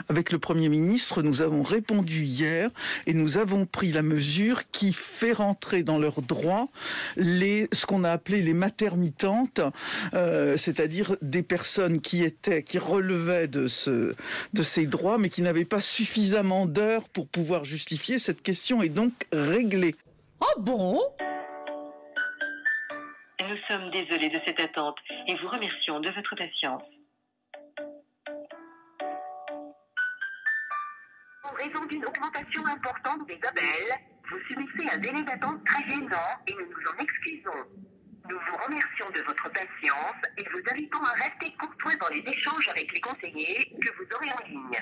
avec le Premier ministre, nous avons répondu hier et nous avons pris la mesure qui fait rentrer dans leurs droits ce qu'on a appelé les maternitantes, c'est-à-dire des personnes qui relevaient de ces droits, mais qui n'avaient pas suffisamment d'heures pour pouvoir justifier. Cette question est donc réglée. Oh bon ? Nous sommes désolés de cette attente et vous remercions de votre patience. En raison d'une augmentation importante des appels, vous subissez un délai d'attente très gênant et nous nous en excusons. Nous vous remercions de votre patience et vous invitons à rester courtois dans les échanges avec les conseillers que vous aurez en ligne.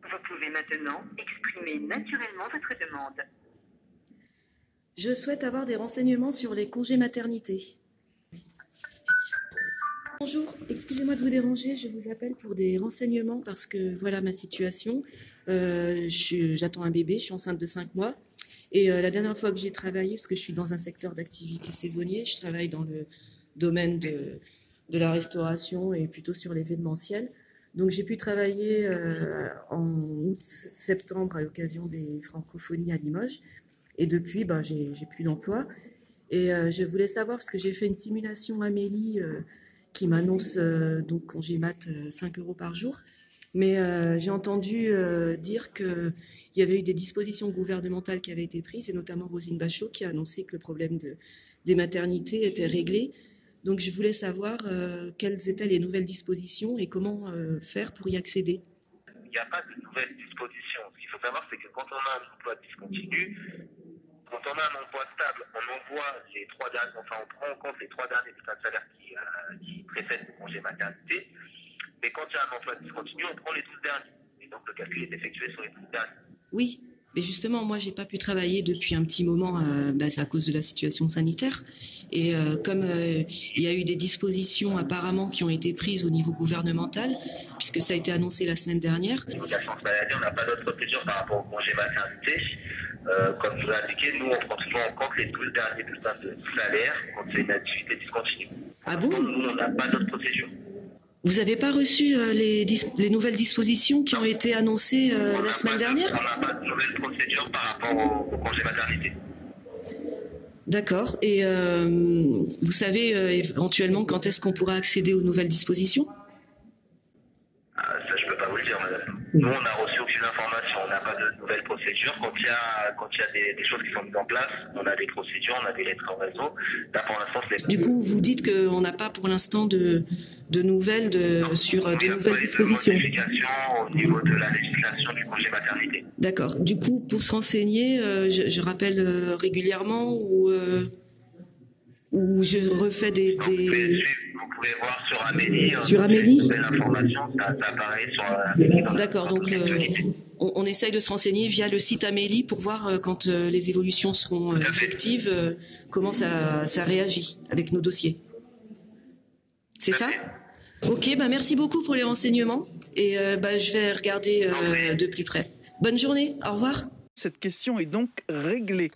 Vous pouvez maintenant exprimer naturellement votre demande. Je souhaite avoir des renseignements sur les congés maternité. Bonjour, excusez-moi de vous déranger, je vous appelle pour des renseignements parce que voilà ma situation. J'attends un bébé, je suis enceinte de 5 mois. Et la dernière fois que j'ai travaillé, parce que je suis dans un secteur d'activité saisonnier, je travaille dans le domaine de la restauration et plutôt sur l'événementiel. Donc j'ai pu travailler en août-septembre à l'occasion des francophonies à Limoges. Et depuis, j'ai plus d'emploi. Et je voulais savoir, parce que j'ai fait une simulation Amélie qui m'annonce donc congé mat 5 € par jour. Mais j'ai entendu dire qu'il y avait eu des dispositions gouvernementales qui avaient été prises, et notamment Roselyne Bachelot qui a annoncé que le problème des maternités était réglé. Donc je voulais savoir quelles étaient les nouvelles dispositions et comment faire pour y accéder. Il n'y a pas de nouvelles dispositions. Ce qu'il faut savoir, c'est que quand on a un emploi discontinu, quand on a un emploi stable, on envoie les 3 derniers, enfin on prend en compte les 3 derniers bulletins de salaire qui précèdent le congé maternité. Mais quand il y a un emploi discontinu, on prend les 12 derniers. Et donc le calcul est effectué sur les 12 derniers. Oui, mais justement, moi, j'ai pas pu travailler depuis un petit moment, c'est à cause de la situation sanitaire. Et comme il y a eu des dispositions apparemment qui ont été prises au niveau gouvernemental, puisque ça a été annoncé la semaine dernière. Au niveau de l'assurance maladie, on n'a pas d'autre procédure par rapport au congé maternité. Comme je vous l'ai indiqué, nous, on prend toujours en compte les 12 derniers bulletins de salaire quand c'est une activité discontinue. Ah bon ? Nous, on n'a pas d'autre procédure. Vous n'avez pas reçu les nouvelles dispositions qui ont été annoncées la semaine dernière ? On n'a pas de nouvelles procédures par rapport au congé maternité. D'accord. Et vous savez éventuellement quand est-ce qu'on pourra accéder aux nouvelles dispositions ? Ça, je ne peux pas vous le dire, madame. Nous, on n'a reçu aucune information. On n'a pas de nouvelles procédures. Quand il y a des choses qui sont mises en place, on a des procédures, on a des lettres en réseau. Là, pour l'instant, c'est... Du coup, vous dites qu'on n'a pas pour l'instant de nouvelles sur de nouvelles dispositions. Modifications au niveau de la législation du congé maternité. D'accord. Du coup, pour se renseigner, je rappelle régulièrement ou je refais des... Vous pouvez voir sur Amélie. Sur Amélie. Nouvelle information, ça apparaît sur Amélie. D'accord. Donc, on essaye de se renseigner via le site Amélie pour voir quand les évolutions seront effectives, comment ça réagit avec nos dossiers. C'est ça ? Ok, merci beaucoup pour les renseignements et je vais regarder de plus près. Bonne journée, au revoir. Cette question est donc réglée.